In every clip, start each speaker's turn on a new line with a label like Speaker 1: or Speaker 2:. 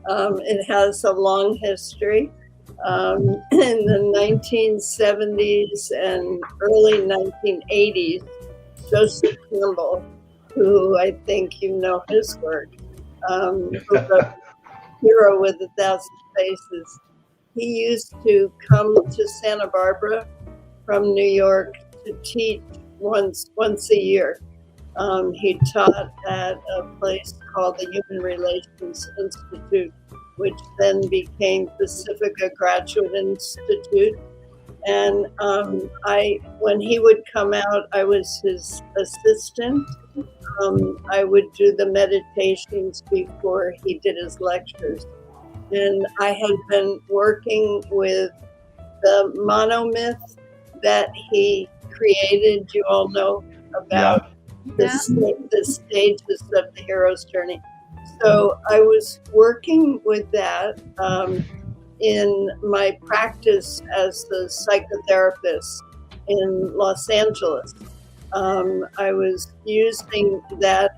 Speaker 1: It has a long history. In the 1970s and early 1980s, Joseph Campbell, who I think you know his work, who wrote Hero with a Thousand Faces, he used to come to Santa Barbara from New York to teach once a year. He taught at a place called the Human Relations Institute, which then became Pacifica Graduate Institute. And when he would come out, I was his assistant. I would do the meditations before he did his lectures. And I had been working with the monomyth that he created. You all know about the stages of the hero's journey. So I was working with that in my practice as the psychotherapist in Los Angeles. I was using that,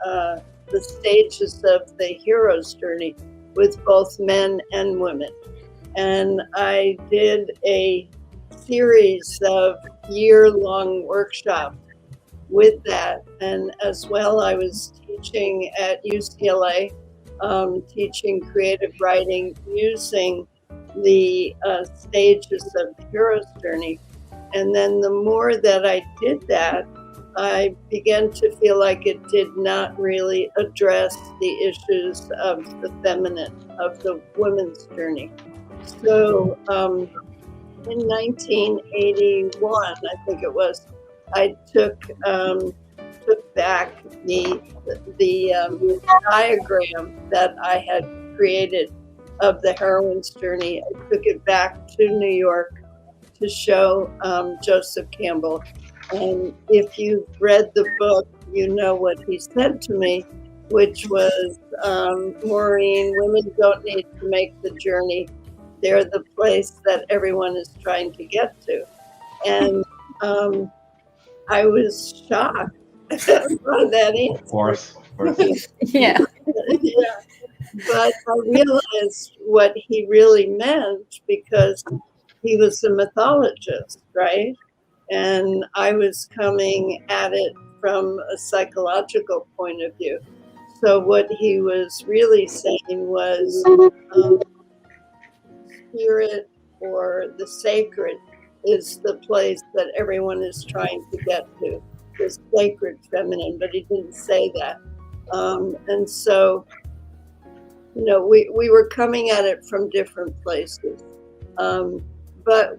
Speaker 1: the stages of the hero's journey with both men and women. And I did a series of year-long workshops with that. And as well, I was teaching at UCLA, teaching creative writing using the stages of the hero's journey. And then the more that I did that, I began to feel like it did not really address the issues of the feminine, of the women's journey. So in 1981, I think it was, I took back the diagram that I had created of the heroine's journey. I took it back to New York to show Joseph Campbell. And if you've read the book, you know what he said to me, which was, Maureen, women don't need to make the journey. They're the place that everyone is trying to get to. And I was shocked by that answer.
Speaker 2: Of course.
Speaker 3: Yeah.
Speaker 1: Yeah. But I realized what he really meant, because he was a mythologist, right? And I was coming at it from a psychological point of view. So what he was really saying was spirit or the sacred is the place that everyone is trying to get to, the sacred feminine, but he didn't say that. And so, you know, we were coming at it from different places. But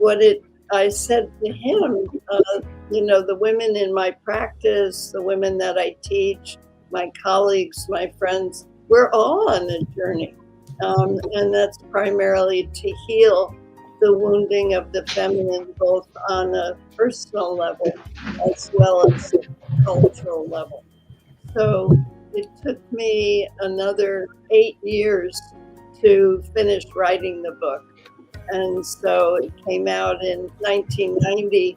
Speaker 1: I said to him, you know, the women in my practice, the women that I teach, my colleagues, my friends, we're all on a journey. And that's primarily to heal the wounding of the feminine, both on a personal level as well as a cultural level. So it took me another 8 years to finish writing the book. And so it came out in 1990,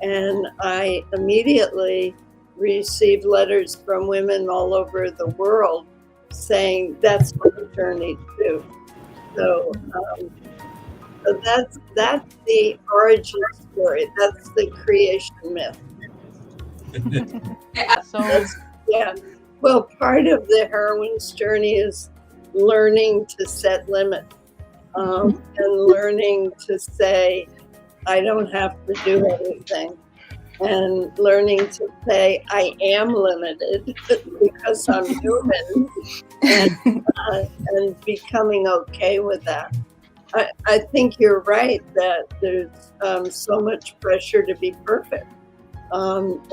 Speaker 1: and I immediately received letters from women all over the world saying that's my journey too. So, so that's the origin story. That's the creation myth. Yeah. Well, part of the heroine's journey is learning to set limits. And learning to say, I don't have to do anything. And learning to say, I am limited because I'm human. And becoming okay with that. I think you're right that there's so much pressure to be perfect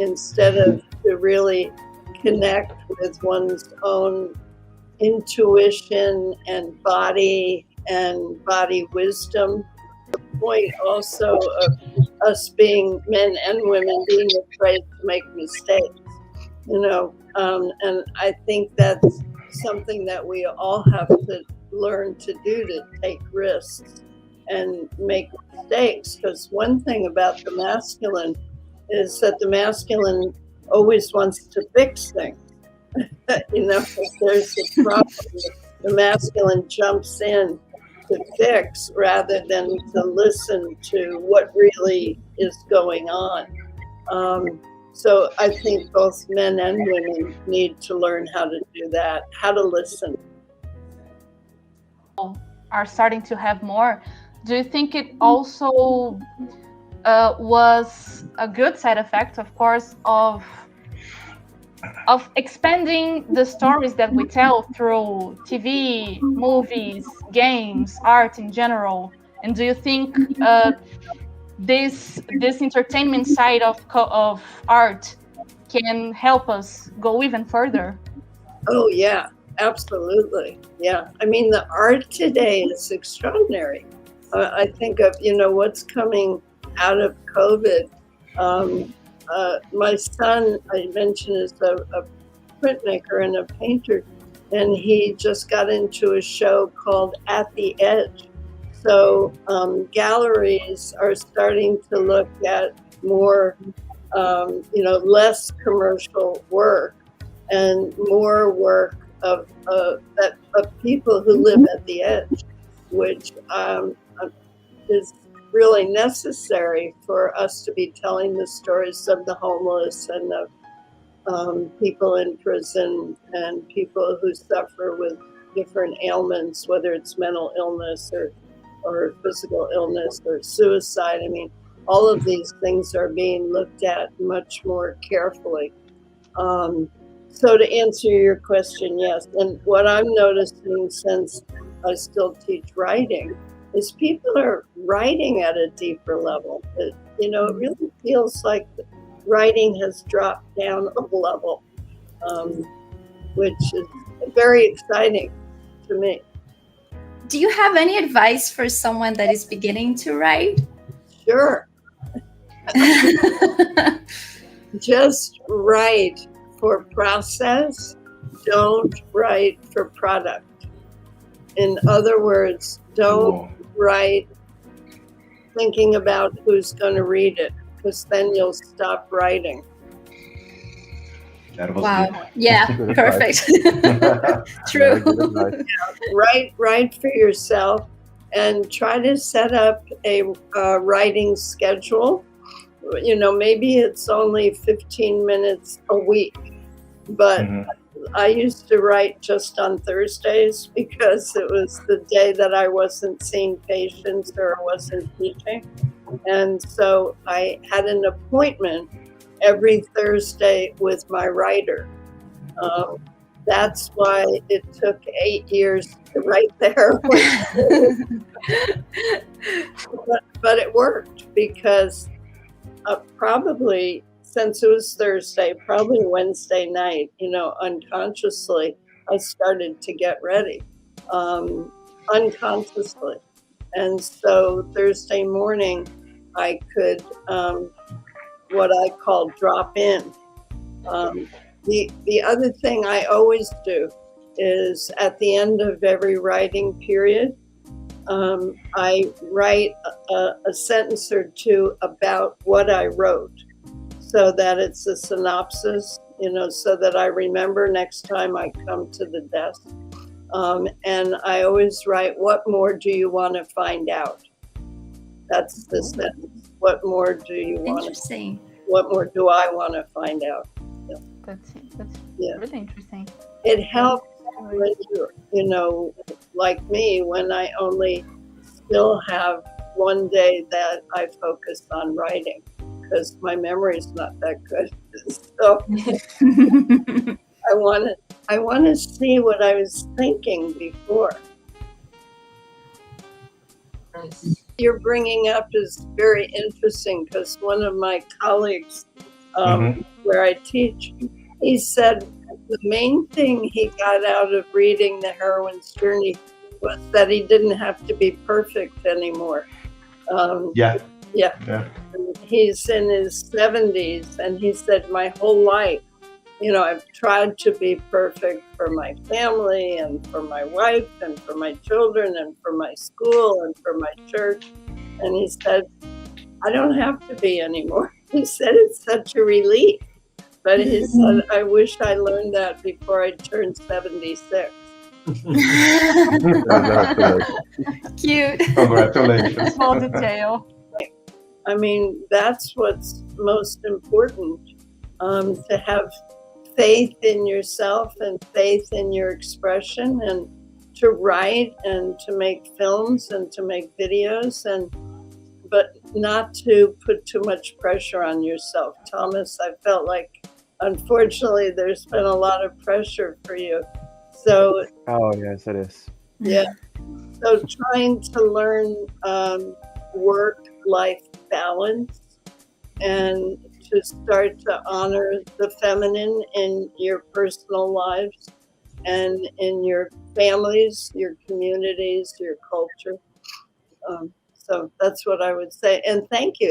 Speaker 1: instead of to really connect with one's own intuition and body wisdom. The point also of us being men and women being afraid to make mistakes, you know, and I think that's something that we all have to learn to do, to take risks and make mistakes. Because one thing about the masculine is that the masculine always wants to fix things. You know, if there's a problem, the masculine jumps in to fix rather than to listen to what really is going on. So I think both men and women need to learn how to do that, how to listen.
Speaker 2: Are starting to have more. Do you think it also was a good side effect, of course, of expanding the stories that we tell through TV, movies, games, art in general? And do you think this entertainment side of art can help us go even further?
Speaker 1: Oh yeah, absolutely. Yeah, I mean the art today is extraordinary. I think of what's coming out of COVID. My son, I mentioned, is a printmaker and a painter, and he just got into a show called At the Edge. So galleries are starting to look at more, less commercial work and more work of people who live at the edge, which is really necessary for us to be telling the stories of the homeless and of people in prison and people who suffer with different ailments, whether it's mental illness or physical illness or suicide. I mean, all of these things are being looked at much more carefully. So to answer your question, yes. And what I'm noticing, since I still teach writing, is people are writing at a deeper level. It really feels like writing has dropped down a level, which is very exciting to me.
Speaker 3: Do you have any advice for someone that is beginning to write?
Speaker 1: Sure. Just write for process, don't write for product. In other words, don't write thinking about who's going to read it, because then you'll stop writing.
Speaker 3: Wow. Good. Yeah, perfect. True.
Speaker 1: Yeah, write for yourself and try to set up a writing schedule. Maybe it's only 15 minutes a week, but I used to write just on Thursdays because it was the day that I wasn't seeing patients or wasn't teaching. And so I had an appointment every Thursday with my writer. That's why it took 8 years to write there. But it worked because probably, since it was Thursday, probably Wednesday night, unconsciously, I started to get ready, unconsciously. And so Thursday morning, I could, what I call drop in. The other thing I always do is at the end of every writing period, I write a sentence or two about what I wrote, so that it's a synopsis, so that I remember next time I come to the desk. And I always write, what more do you want to find out? That's the sentence. What more do you want?
Speaker 3: Interesting.
Speaker 1: What more do I want to find out? Yeah.
Speaker 2: That's
Speaker 1: Yeah.
Speaker 2: really interesting.
Speaker 1: It helps when you're, like me, when I only still have one day that I focus on writing, because my memory is not that good. So I want to see what I was thinking before. You're bringing up is very interesting, because one of my colleagues where I teach, he said the main thing he got out of reading The Heroine's Journey was that he didn't have to be perfect anymore.
Speaker 4: Yeah.
Speaker 1: He's in his 70s, and he said, my whole life, I've tried to be perfect for my family and for my wife and for my children and for my school and for my church. And he said, I don't have to be anymore. He said, it's such a relief. But he said, I wish I learned that before I turned 76.
Speaker 4: Congratulations.
Speaker 3: Cute.
Speaker 4: Congratulations.
Speaker 2: Small detail.
Speaker 1: I mean, that's what's most important, to have faith in yourself and faith in your expression, and to write and to make films and to make videos, but not to put too much pressure on yourself. Thomas, I felt like, unfortunately, there's been a lot of pressure for you. So,
Speaker 5: Oh, yes, it is.
Speaker 1: yeah. So trying to learn work-life balance, and to start to honor the feminine in your personal lives and in your families, your communities, your culture. So that's what I would say. And thank you.